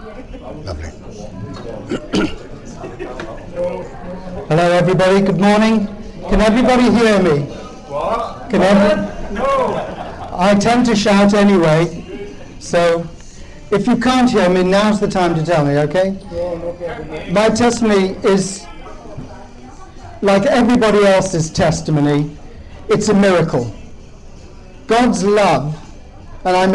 Lovely. Hello everybody, good morning. Can everybody hear me? What? No. I tend to shout anyway, so if you can't hear me, now's the time to tell me, okay? My testimony is like everybody else's testimony. It's a miracle. God's love, and I'm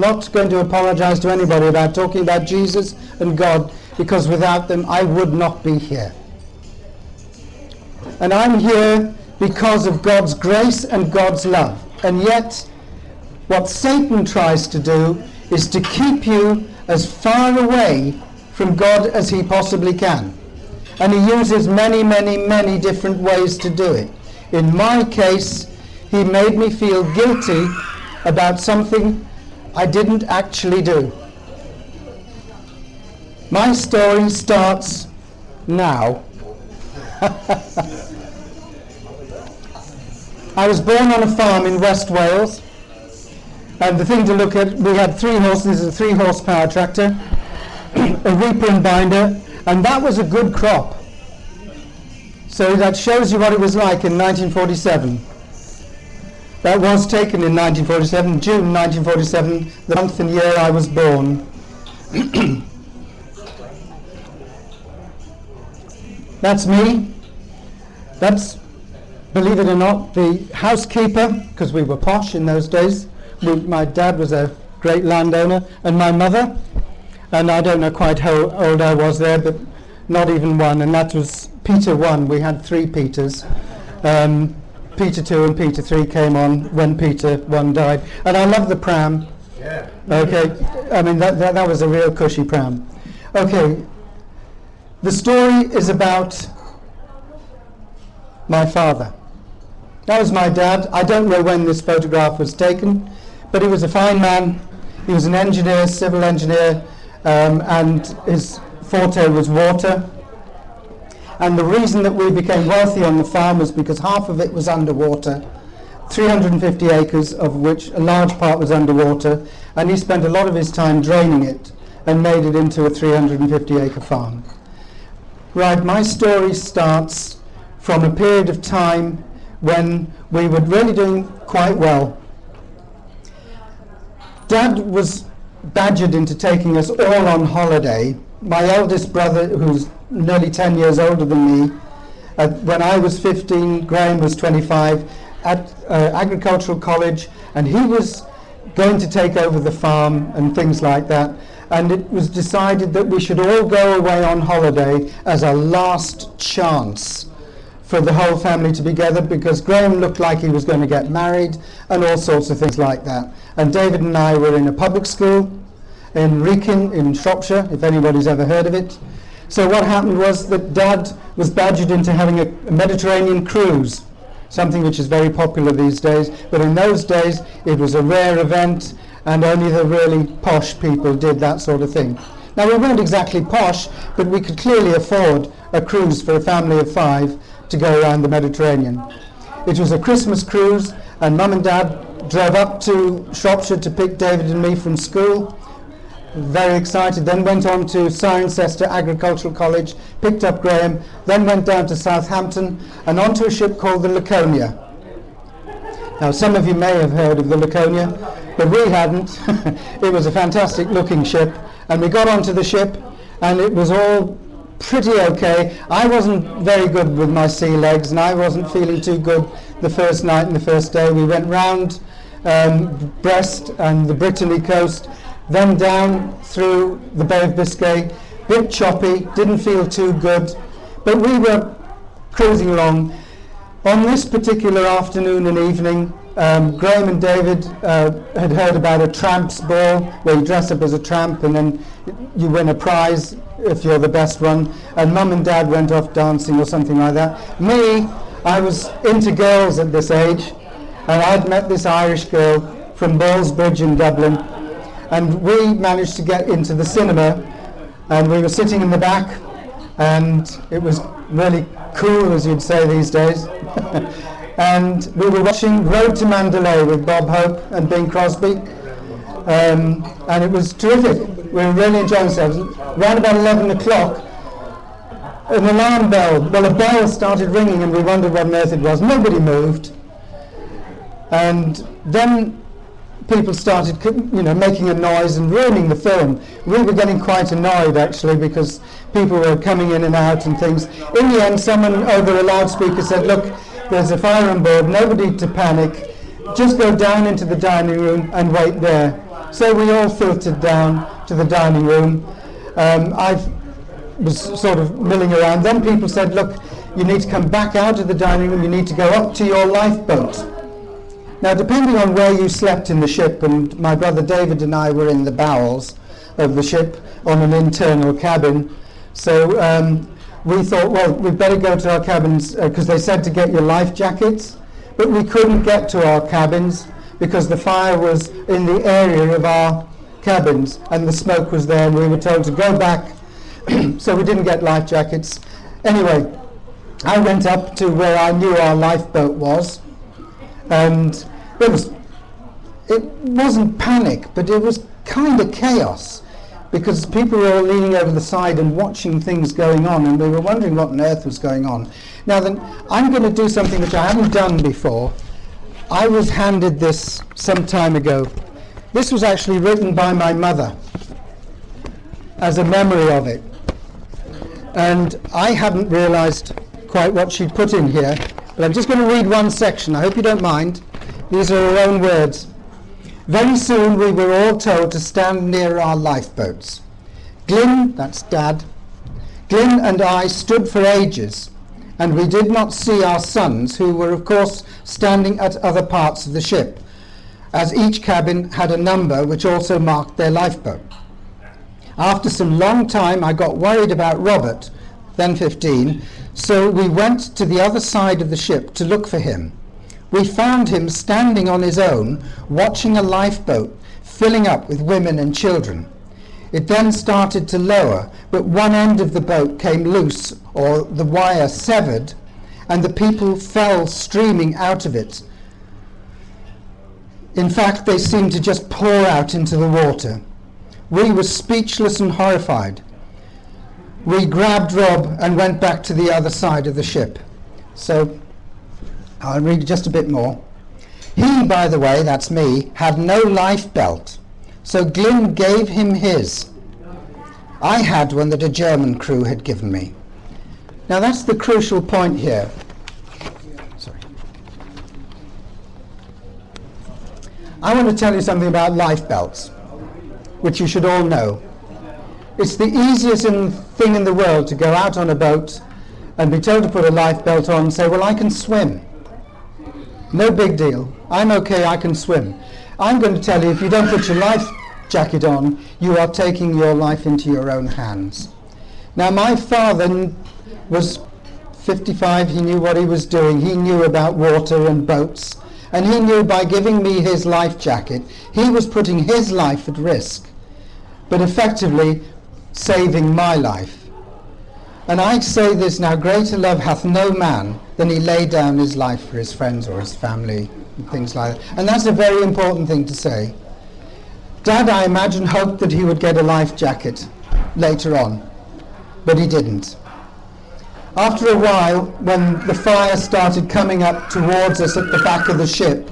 not going to apologize to anybody about talking about Jesus and God, because without them I would not be here. And I'm here because of God's grace and God's love. And yet, what Satan tries to do is to keep you as far away from God as he possibly can. And he uses many, many, many different ways to do it. In my case, he made me feel guilty about something I didn't actually do. My story starts now. I was born on a farm in West Wales, and the thing to look at, we had 3 horses, a 3-horsepower tractor, a reaper and binder, and that was a good crop. So that shows you what it was like in 1947. That was taken in 1947, June 1947, the month and year I was born. That's me. That's, believe it or not, the housekeeper, because we were posh in those days. My dad was a great landowner, and my mother, and I don't know quite how old I was there, but not even one, and that was Peter 1. We had 3 Peters. Peter 2 and Peter 3 came on when Peter 1 died. And I love the pram. Yeah. Okay, I mean, that was a real cushy pram. Okay, the story is about my father. That was my dad. I don't know when this photograph was taken, but he was a fine man. He was an engineer, civil engineer, and his forte was water. And the reason that we became wealthy on the farm was because half of it was underwater, 350 acres of which a large part was underwater, and he spent a lot of his time draining it and made it into a 350 acre farm. Right, my story starts from a period of time when we were really doing quite well. Dad was badgered into taking us all on holiday. My eldest brother, who's nearly 10 years older than me, when I was 15, Graham was 25, at agricultural college, and he was going to take over the farm and things like that. And it was decided that we should all go away on holiday as a last chance for the whole family to be together, because Graham looked like he was going to get married and all sorts of things like that. And David and I were in a public school in Wrekin in Shropshire, if anybody's ever heard of it. So what happened was that Dad was badgered into having a Mediterranean cruise, something which is very popular these days, but in those days it was a rare event and only the really posh people did that sort of thing. Now, we weren't exactly posh, but we could clearly afford a cruise for a family of 5 to go around the Mediterranean. It was a Christmas cruise, and Mum and Dad drove up to Shropshire to pick David and me from school. Very excited, then went on to Cirencester Agricultural College, picked up Graham, then went down to Southampton and onto a ship called the Laconia. Now, some of you may have heard of the Laconia, but we hadn't. It was a fantastic looking ship, and we got onto the ship and it was all pretty okay. I wasn't very good with my sea legs, and I wasn't feeling too good the first night and the first day. We went round Brest and the Brittany coast, then down through the Bay of Biscay, bit choppy, didn't feel too good, but we were cruising along. On this particular afternoon and evening, Graham and David had heard about a tramp's ball, where you dress up as a tramp and then you win a prize if you're the best one, and Mum and Dad went off dancing or something like that. Me, I was into girls at this age, and I'd met this Irish girl from Ballsbridge in Dublin, and we managed to get into the cinema, and we were sitting in the back, and it was really cool, as you'd say these days. And we were watching Road to Mandalay with Bob Hope and Bing Crosby, And it was terrific. We were really enjoying ourselves. Around about 11 o'clock, an alarm bell, a bell started ringing, and we wondered what on earth it was. Nobody moved. And then people started, making a noise and ruining the film. We were getting quite annoyed, actually, because people were coming in and out and things. In the end, someone over a loudspeaker said, "Look, there's a fire on board, nobody to panic. Just go down into the dining room and wait there." So we all filtered down to the dining room. I was sort of milling around. Then people said, "Look, you need to come back out of the dining room, you need to go up to your lifeboat." Now, depending on where you slept in the ship, and my brother David and I were in the bowels of the ship on an internal cabin, so we thought, well, we'd better go to our cabins, because they said to get your life jackets, but we couldn't get to our cabins because the fire was in the area of our cabins and the smoke was there, and we were told to go back, so we didn't get life jackets. Anyway, I went up to where I knew our lifeboat was, and it wasn't panic, but it was kind of chaos, because people were all leaning over the side and watching things going on, and we were wondering what on earth was going on. Now then, I'm going to do something which I haven't done before. I was handed this some time ago. This was actually written by my mother as a memory of it, and I hadn't realized quite what she'd put in here, but I'm just going to read one section. I hope you don't mind. These are her own words. "Very soon we were all told to stand near our lifeboats. Glyn," that's Dad, "Glyn and I stood for ages, and we did not see our sons, who were of course standing at other parts of the ship, as each cabin had a number which also marked their lifeboat. After some long time I got worried about Robert, then 15, so we went to the other side of the ship to look for him. We found him standing on his own, watching a lifeboat filling up with women and children. It then started to lower, but one end of the boat came loose, or the wire severed, and the people fell streaming out of it. In fact, they seemed to just pour out into the water. We were speechless and horrified. We grabbed Rob and went back to the other side of the ship." So I'll read just a bit more. "He, by the way, that's me, had no life belt, so Glyn gave him his. I had one that a German crew had given me." Now that's the crucial point here. Sorry. I want to tell you something about life belts, which you should all know. It's the easiest thing in the world to go out on a boat and be told to put a life belt on and say, "Well, I can swim. No big deal. I'm okay, I can swim." I'm going to tell you, if you don't put your life jacket on, you are taking your life into your own hands. Now, my father was 55, he knew what he was doing, he knew about water and boats, and he knew by giving me his life jacket, he was putting his life at risk, but effectively saving my life. And I say this now, greater love hath no man than he lay down his life for his friends or his family, and things like that. And that's a very important thing to say. Dad, I imagine, hoped that he would get a life jacket later on, but he didn't. After a while, when the fire started coming up towards us at the back of the ship,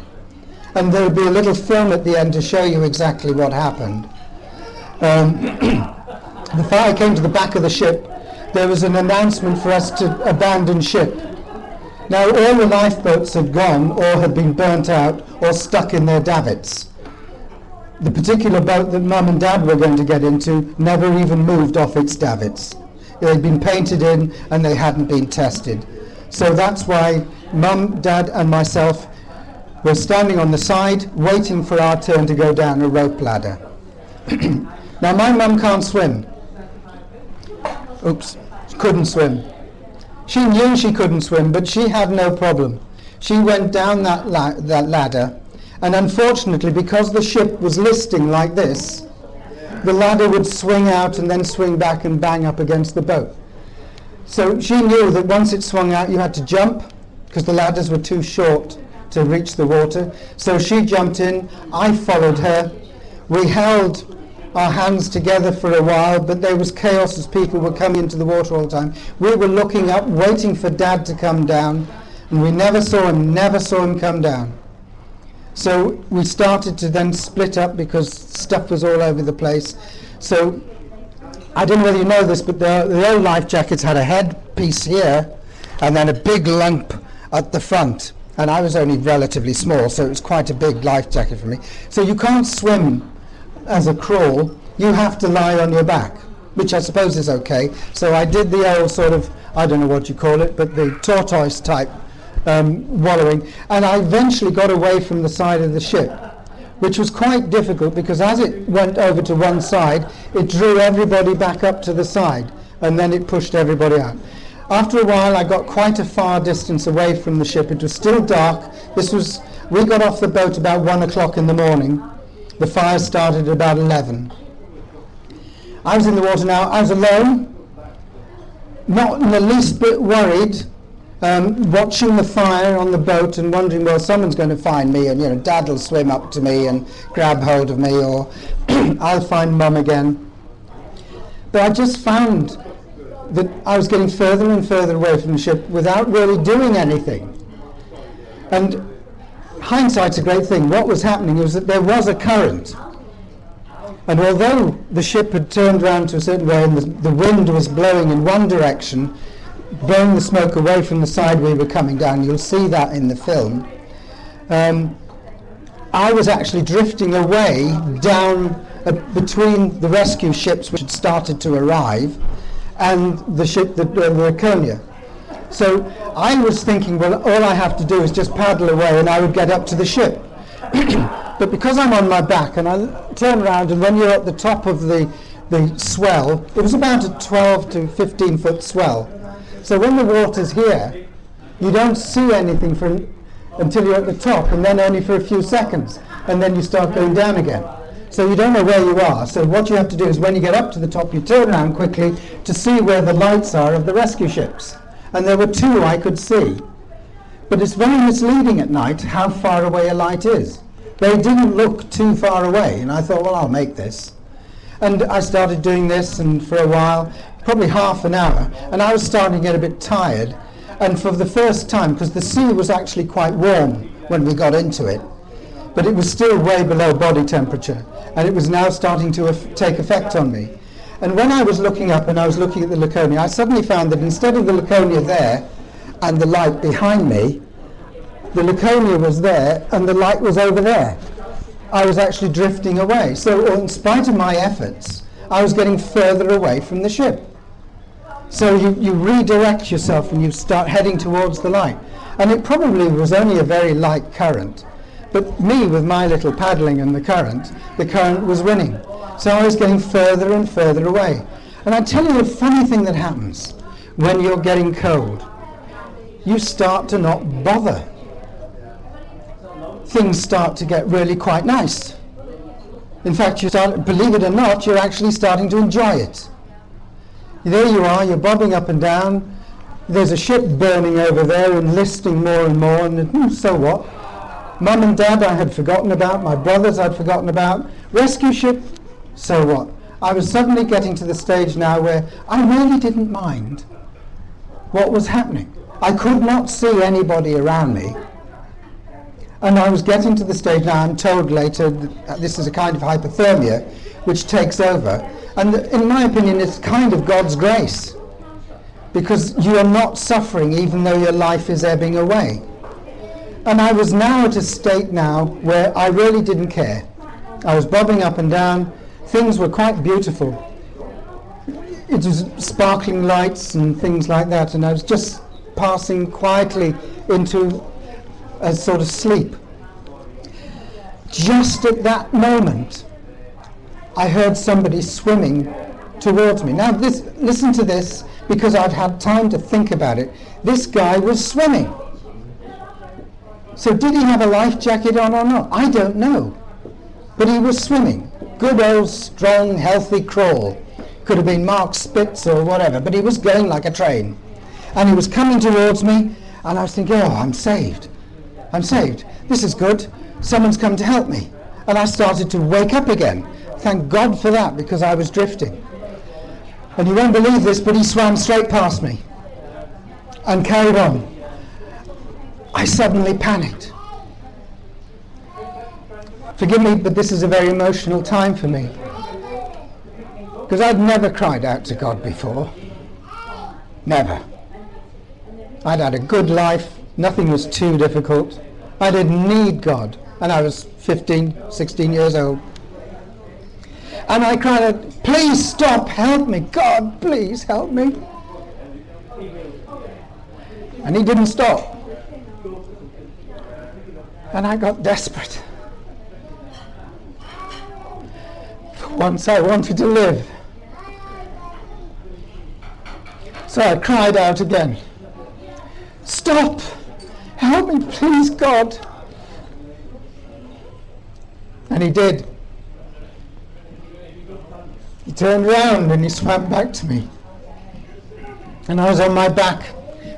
and there would be a little film at the end to show you exactly what happened. The fire came to the back of the ship. There was an announcement for us to abandon ship. Now all the lifeboats had gone, or had been burnt out, or stuck in their davits. The particular boat that Mum and Dad were going to get into never even moved off its davits. They'd been painted in and they hadn't been tested. So that's why Mum, Dad and myself were standing on the side waiting for our turn to go down a rope ladder. Now my mum can't swim. Oops, couldn't swim. She knew she couldn't swim, but she had no problem. She went down that ladder, and unfortunately, because the ship was listing like this, the ladder would swing out and then swing back and bang up against the boat. So she knew that once it swung out, you had to jump, because the ladders were too short to reach the water. So she jumped in, I followed her. We held our hands together for a while, but there was chaos as people were coming into the water all the time. We were looking up, waiting for Dad to come down, and we never saw him come down. So we started to then split up because stuff was all over the place. So I don't know whether you know this, but the old life jackets had a head piece here and then a big lump at the front. And I was only relatively small, so it was quite a big life jacket for me. So you can't swim as a crawl, you have to lie on your back, which I suppose is okay. So I did the old sort of, I don't know what you call it, but the tortoise type wallowing, and I eventually got away from the side of the ship, which was quite difficult because as it went over to one side, it drew everybody back up to the side, and then it pushed everybody out. After a while, I got quite a far distance away from the ship. It was still dark. We got off the boat about 1 o'clock in the morning. The fire started at about 11. I was in the water now. I was alone, not in the least bit worried, watching the fire on the boat and wondering, well, someone's going to find me, and Dad will swim up to me and grab hold of me, or I'll find Mum again. But I just found that I was getting further and further away from the ship without really doing anything. And hindsight's a great thing. What was happening was that there was a current. And although the ship had turned around to a certain way and the wind was blowing in one direction, blowing the smoke away from the side we were coming down, you'll see that in the film, I was actually drifting away down between the rescue ships which had started to arrive and the ship, the Laconia. So I was thinking, well, all I have to do is just paddle away and I would get up to the ship. But because I'm on my back and I turn around, and when you're at the top of the swell, it was about a 12 to 15 foot swell. So when the water's here, you don't see anything until you're at the top, and then only for a few seconds, and then you start going down again. So you don't know where you are. So what you have to do is when you get up to the top, you turn around quickly to see where the lights are of the rescue ships. And there were two I could see. But it's very misleading at night how far away a light is. They didn't look too far away, and I thought, well, I'll make this. And I started doing this, and for a while, probably half an hour, and I was starting to get a bit tired. And for the first time, because the sea was actually quite warm when we got into it, but it was still way below body temperature, and it was now starting to take effect on me. And when I was looking up and I was looking at the Laconia, I suddenly found that instead of the Laconia there and the light behind me, the Laconia was there and the light was over there. I was actually drifting away. So in spite of my efforts, I was getting further away from the ship. So you redirect yourself and you start heading towards the light. And it probably was only a very light current. But me, with my little paddling and the current was winning. So I was getting further and further away. And I tell you the funny thing that happens when you're getting cold. You start to not bother. Things start to get really quite nice. In fact, believe it or not, you're actually starting to enjoy it. There you are, you're bobbing up and down. There's a ship burning over there, enlisting more and more, and so what? Mum and Dad I had forgotten about, my brothers I'd forgotten about. Rescue ship, so what? I was suddenly getting to the stage now where I really didn't mind what was happening. I could not see anybody around me. And I was getting to the stage now, I'm told later, that this is a kind of hypothermia which takes over. And in my opinion, it's kind of God's grace, because you are not suffering even though your life is ebbing away. And I was now at a state now where I really didn't care. I was bobbing up and down. Things were quite beautiful. It was sparkling lights and things like that, and I was just passing quietly into a sort of sleep. Just at that moment, I heard somebody swimming towards me. Now, listen to this, because I've had time to think about it. This guy was swimming. So did he have a life jacket on or not? I don't know. But he was swimming. Good old, strong, healthy crawl. Could have been Mark Spitz or whatever, but he was going like a train. And he was coming towards me, and I was thinking, oh, I'm saved. I'm saved. This is good. Someone's come to help me. And I started to wake up again. Thank God for that, because I was drifting. And you won't believe this, but he swam straight past me and carried on. I suddenly panicked. Forgive me, but this is a very emotional time for me, because I'd never cried out to God before. Never. I'd had a good life. Nothing was too difficult. I didn't need God. And I was 15, 16 years old. And I cried out, please stop, help me. God, please help me. And he didn't stop. And I got desperate. For once I wanted to live. So I cried out again. Stop! Help me, please, God. And he did. He turned round and he swam back to me. And I was on my back,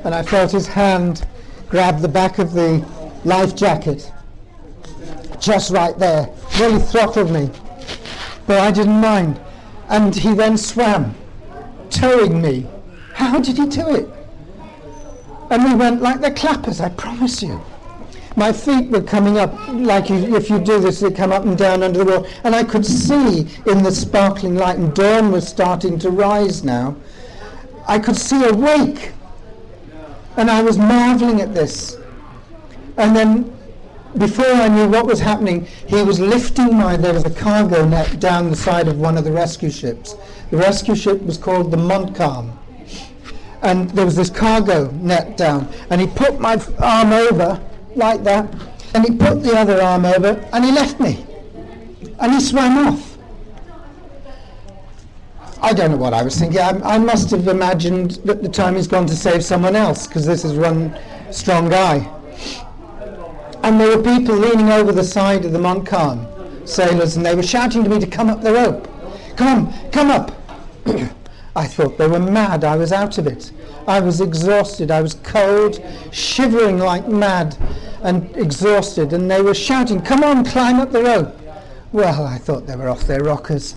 and I felt his hand grab the back of the life jacket. Just right there. Really throttled me. But I didn't mind. And he then swam, towing me. How did he do it? And we went like the clappers, I promise you. My feet were coming up, like if you do this, they come up and down under the water. And I could see in the sparkling light, and dawn was starting to rise now. I could see a wake. And I was marveling at this. And then, before I knew what was happening, he was lifting there was a cargo net down the side of one of the rescue ships. The rescue ship was called the Montcalm. And there was this cargo net down, and he put my arm over like that, and he put the other arm over, and he left me, and he swam off. I don't know what I was thinking. I must have imagined at the time he's gone to save someone else, because this is one strong guy. And there were people leaning over the side of the Montcalm, sailors, and they were shouting to me to come up the rope. Come up. I thought they were mad. I was out of it. I was exhausted. I was cold, shivering like mad and exhausted. And they were shouting, come on, climb up the rope. Well, I thought they were off their rockers.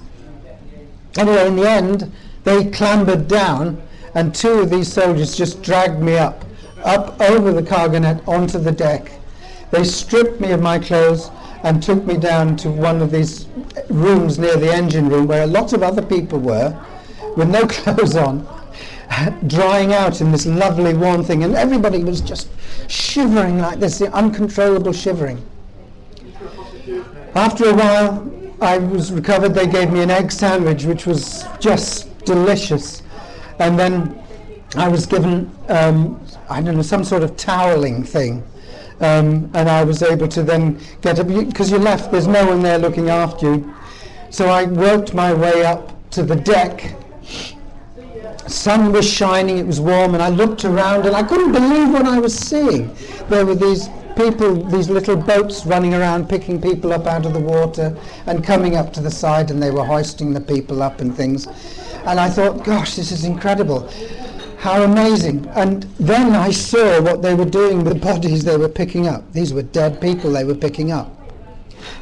Anyway, in the end, they clambered down, and two of these soldiers just dragged me up over the cargo net onto the deck. They stripped me of my clothes and took me down to one of these rooms near the engine room where a lot of other people were, with no clothes on, drying out in this lovely warm thing, and everybody was just shivering like this, the uncontrollable shivering. After a while, I was recovered. They gave me an egg sandwich, which was just delicious, and then I was given, I don't know, some sort of toweling thing, and I was able to then get up, because you're left, there's no one there looking after you. So I worked my way up to the deck. Sun was shining, it was warm, and I looked around and I couldn't believe what I was seeing. There were these people, these little boats running around, picking people up out of the water and coming up to the side, and they were hoisting the people up and things. And I thought, gosh, this is incredible. How amazing. And then I saw what they were doing with the bodies they were picking up. These were dead people they were picking up.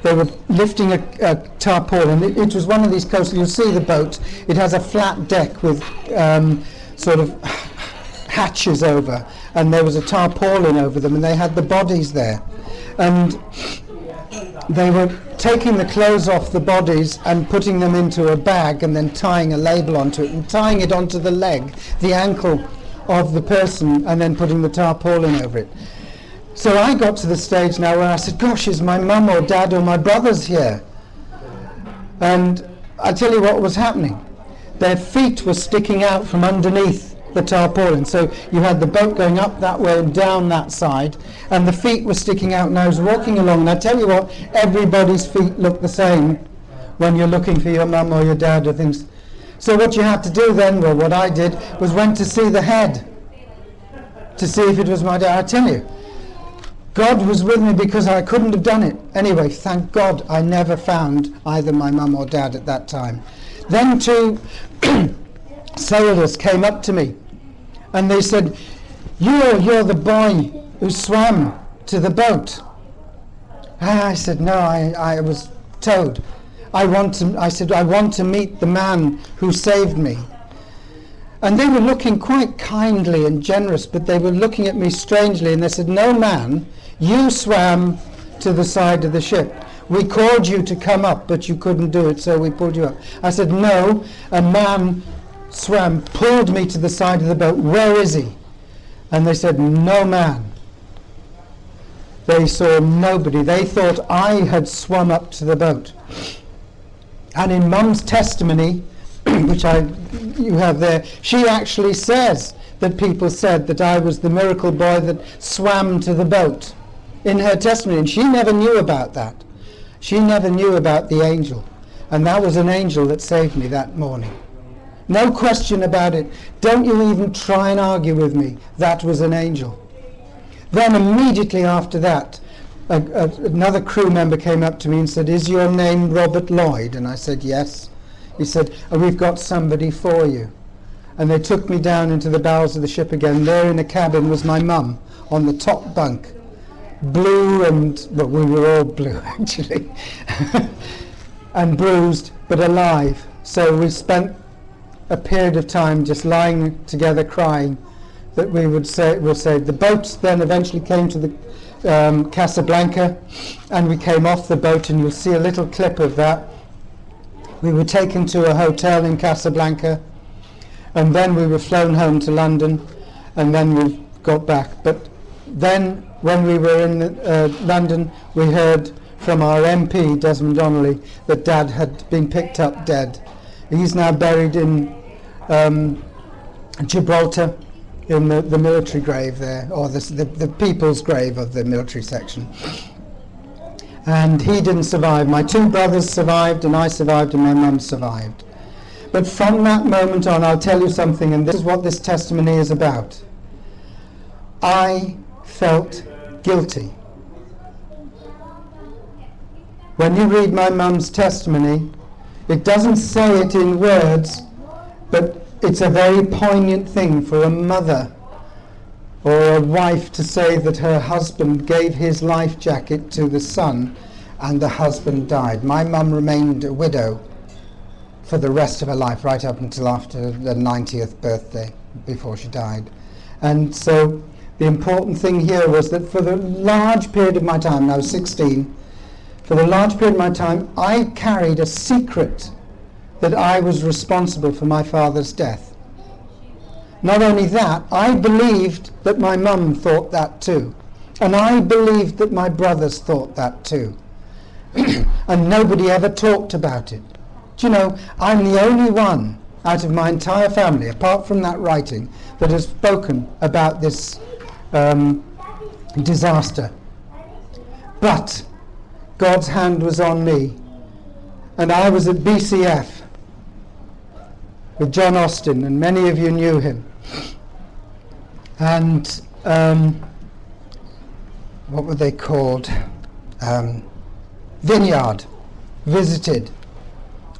They were lifting a tarpaulin. It was one of these coastal, you'll see the boat, it has a flat deck with sort of hatches over, and there was a tarpaulin over them, and they had the bodies there. And they were taking the clothes off the bodies and putting them into a bag, and then tying a label onto it, and tying it onto the leg, the ankle of the person, and then putting the tarpaulin over it. So I got to the stage now where I said, gosh, is my mum or dad or my brothers here? And I tell you what was happening. Their feet were sticking out from underneath the tarpaulin. So you had the boat going up that way and down that side, and the feet were sticking out, and I was walking along, and I tell you what, everybody's feet look the same when you're looking for your mum or your dad or things. So what you had to do then, well, what I did, was went to see the head, to see if it was my dad. I tell you, God was with me, because I couldn't have done it. Anyway, thank God I never found either my mum or dad at that time. Then two sailors came up to me, and they said, you're the boy who swam to the boat. And I said, no, I was tiptoed. I said, I want to meet the man who saved me. And they were looking quite kindly and generous, but they were looking at me strangely, and they said, no, man, you swam to the side of the ship. We called you to come up, but you couldn't do it, so we pulled you up. I said, no, a man swam, pulled me to the side of the boat. Where is he? And they said, no man. They saw nobody. They thought I had swum up to the boat. And in Mum's testimony, which you have there, she actually says that people said that I was the miracle boy that swam to the boat in her testimony, and she never knew about that. She never knew about the angel, and that was an angel that saved me that morning. No question about it. Don't you even try and argue with me. That was an angel. Then immediately after that, another crew member came up to me and said, is your name Robert Lloyd? And I said, yes. He said, oh, we've got somebody for you. And they took me down into the bowels of the ship again. There in the cabin was my mum on the top bunk. Blue and, well, we were all blue actually, and bruised, but alive. So we spent a period of time just lying together crying that we'll say. The boats then eventually came to the Casablanca, and we came off the boat, and you'll see a little clip of that. We were taken to a hotel in Casablanca, and then we were flown home to London, and then we got back. But then when we were in London, we heard from our MP, Desmond Donnelly, that Dad had been picked up dead. He's now buried in Gibraltar, in the military grave there, or the people's grave of the military section. And he didn't survive. My two brothers survived, and I survived, and my mum survived. But from that moment on, I'll tell you something, and this is what this testimony is about. I felt guilty. When you read my mum's testimony, it doesn't say it in words, but it's a very poignant thing for a mother or a wife to say that her husband gave his life jacket to the son and the husband died. My mum remained a widow for the rest of her life, right up until after the 90th birthday, before she died. And so the important thing here was that for the large period of my time, I was 16, for the large period of my time, I carried a secret that I was responsible for my father's death. Not only that, I believed that my mum thought that too. And I believed that my brothers thought that too. And nobody ever talked about it. Do you know, I'm the only one out of my entire family, apart from that writing, that has spoken about this disaster. But God's hand was on me, and I was at BCF with John Austin, and many of you knew him. And what were they called? Vineyard. Visited.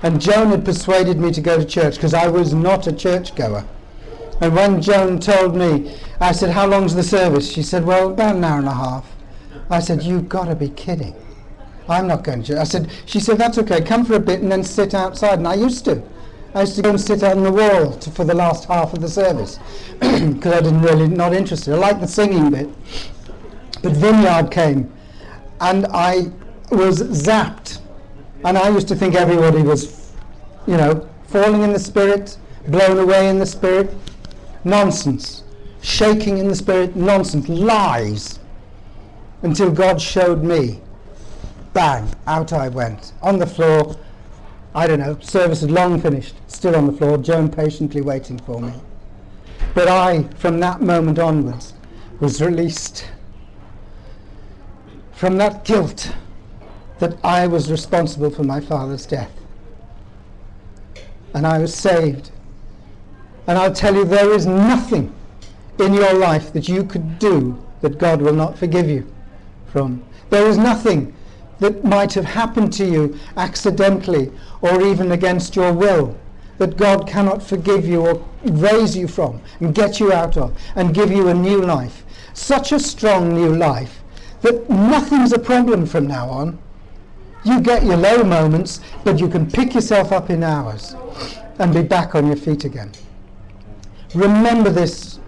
And Joan had persuaded me to go to church because I was not a churchgoer. And when Joan told me, I said, how long's the service? She said, well, about an hour and a half. I said, you've got to be kidding. I'm not going to church. She said, that's okay, come for a bit and then sit outside. And I used to go and sit on the wall for the last half of the service because I didn't really, not interested. I liked the singing bit. But Vineyard came and I was zapped. And I used to think everybody was, falling in the spirit, blown away in the spirit. Nonsense. Shaking in the spirit. Nonsense. Lies. Until God showed me. Bang. Out I went. On the floor. I don't know. Service had long finished. Still on the floor. Joan patiently waiting for me. But I, from that moment onwards, was released from that guilt that I was responsible for my father's death. And I was saved. And I'll tell you, there is nothing in your life that you could do that God will not forgive you from. There is nothing that might have happened to you accidentally or even against your will that God cannot forgive you or raise you from and get you out of and give you a new life. Such a strong new life that nothing's a problem from now on. You get your low moments, but you can pick yourself up in hours and be back on your feet again. Remember this,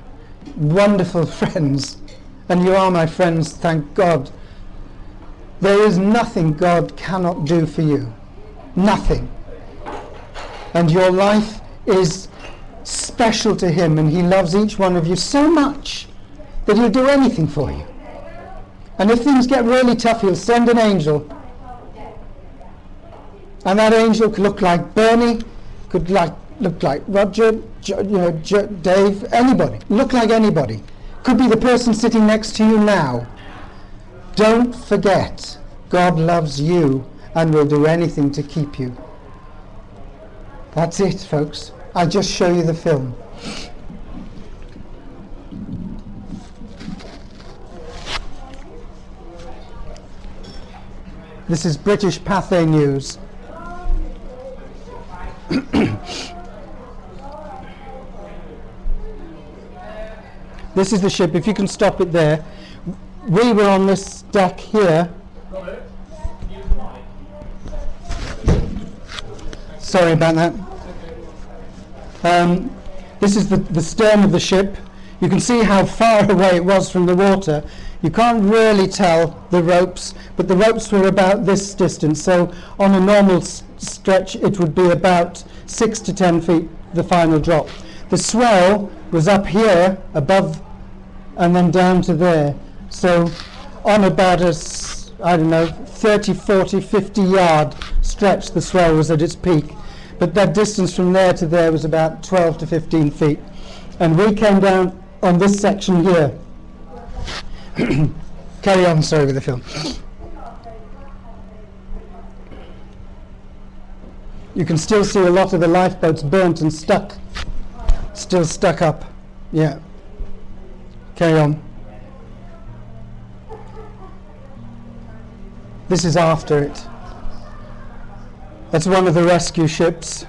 wonderful friends, and you are my friends, thank God. There is nothing God cannot do for you. Nothing. And your life is special to him, and he loves each one of you so much that he'll do anything for you. And if things get really tough, he'll send an angel. And that angel could look like Bernie, could look like Roger, Dave, anybody. Look like anybody. Could be the person sitting next to you now. Don't forget, God loves you and will do anything to keep you. That's it, folks. I'll just show you the film. This is British Pathé News. This is the ship, if you can stop it there. We were on this deck here. Sorry about that. This is the stern of the ship. You can see how far away it was from the water. You can't really tell the ropes, but the ropes were about this distance. So on a normal stretch, it would be about 6 to 10 feet, the final drop. The swell was up here, above, and then down to there. So on about a, I don't know, 30, 40, 50 yard stretch, the swell was at its peak. But that distance from there to there was about 12 to 15 feet. And we came down on this section here. Carry on, sorry, with the film. You can still see a lot of the lifeboats burnt and stuck. Still stuck up. Yeah. Carry on. This is after it. That's one of the rescue ships.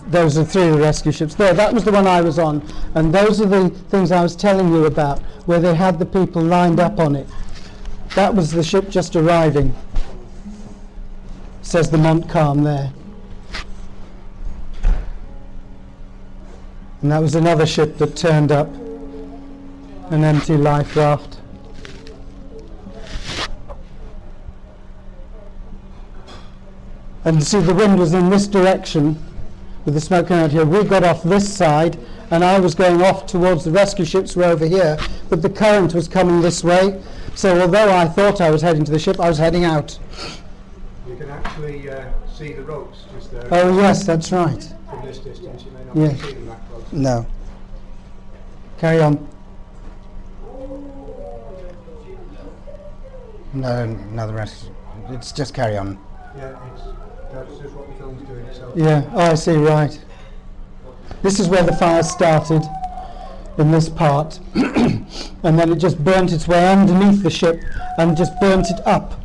Those are 3 of the rescue ships. There, that was the one I was on. And those are the things I was telling you about, where they had the people lined up on it. That was the ship just arriving. Says the Montcalm there. And that was another ship that turned up. An empty life raft. And see, the wind was in this direction, with the smoke coming out here. We got off this side, and I was going off towards the rescue ships were over here, but the current was coming this way. So although I thought I was heading to the ship, I was heading out. You can actually see the ropes just there. Oh yes, that's right. From this distance, you may not be able to see them that close. No. Carry on. No, the rest. It's just carry on. Yeah, that's just what the film's doing itself. Yeah, oh I see, right. This is where the fire started, in this part. And then it just burnt its way underneath the ship and just burnt it up.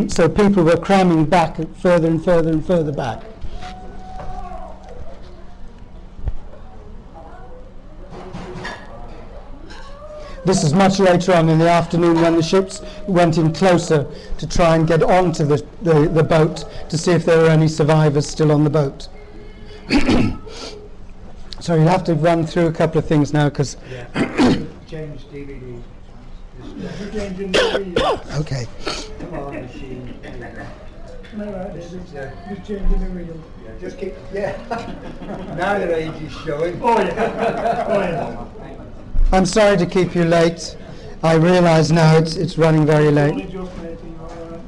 So people were cramming back further and further and further back. This is much later on in the afternoon when the ships went in closer to try and get onto the boat to see if there were any survivors still on the boat. So you'll have to run through a couple of things now because... Yeah. Change DVD. Okay. Come on, machine. Just changing the reel. Yeah, just keep... Yeah. Now the age is showing. Oh yeah. Oh yeah. I'm sorry to keep you late. I realise now it's running very late. Only just making, alright.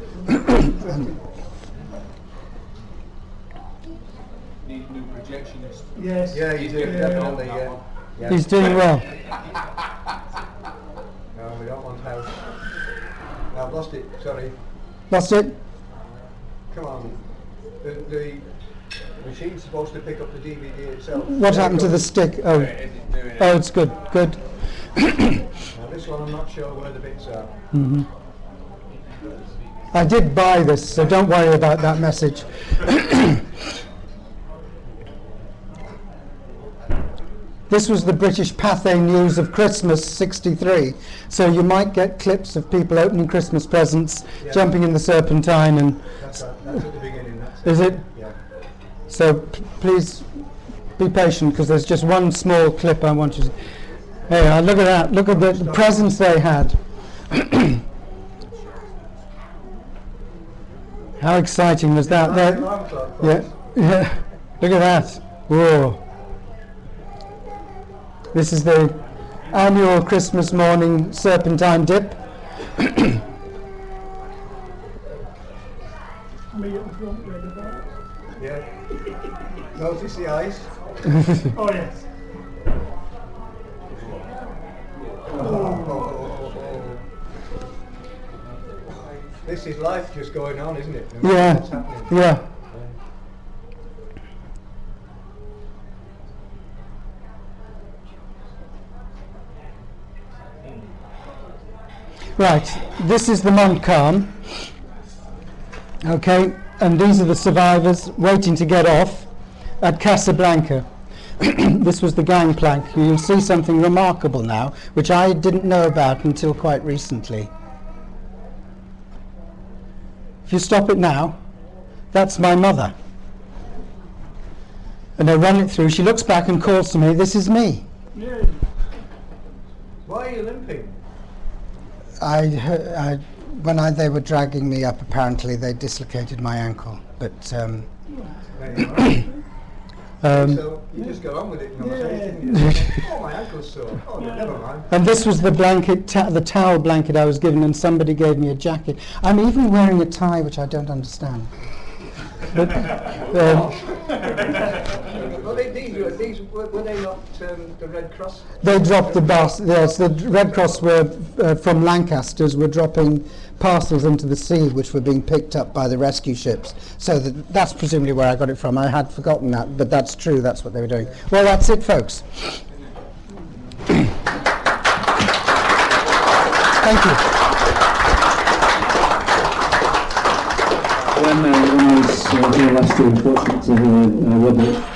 Need new projectionist. Yes. Yeah, you do, definitely, yeah. Yeah. He's doing well. No, we don't want house. No, I've lost it, sorry. That's it? Come on. The machine's supposed to pick up the DVD itself. What happened to the stick? Oh, it's good, good. Now this one I'm not sure where the bits are. Mm-hmm. I did buy this, so don't worry about that message. This was the British Pathé News of Christmas '63. So you might get clips of people opening Christmas presents, Yeah. jumping in the Serpentine, and That's at the beginning. That's is it? Yeah. So please be patient, because there's just one small clip I want you to. Hey, look at that! Look at the presents they had. How exciting was that? Nice That- alarm clock, yeah, folks. yeah. Look at that! Whoa! This is the annual Christmas morning Serpentine dip. Me at the front read about. Yeah. Notice the eyes. Oh yes. This is life just going on, isn't it? Yeah, What's happening? yeah. Right, this is the Montcalm. Okay, and these are the survivors waiting to get off at Casablanca. This was the gangplank. You'll see something remarkable now, which I didn't know about until quite recently. If you stop it now, that's my mother. And I run it through. She looks back and calls to me, "This is me." Yeah. Why are you limping? They were dragging me up, apparently they dislocated my ankle. But There you are. So you just got on with it, didn't you? Oh, my ankle's sore. Oh, never mind. and this was the blanket, the towel blanket I was given, and somebody gave me a jacket. I'm even wearing a tie, which I don't understand. But, Well, these were they not the Red Cross? they dropped the yes, the Red Cross were from Lancasters were dropping parcels into the sea, which were being picked up by the rescue ships. So that's presumably where I got it from. I had forgotten that, but that's true. That's what they were doing. Well, that's it, folks. Thank you. When I was here last year, fortunate to hear Robert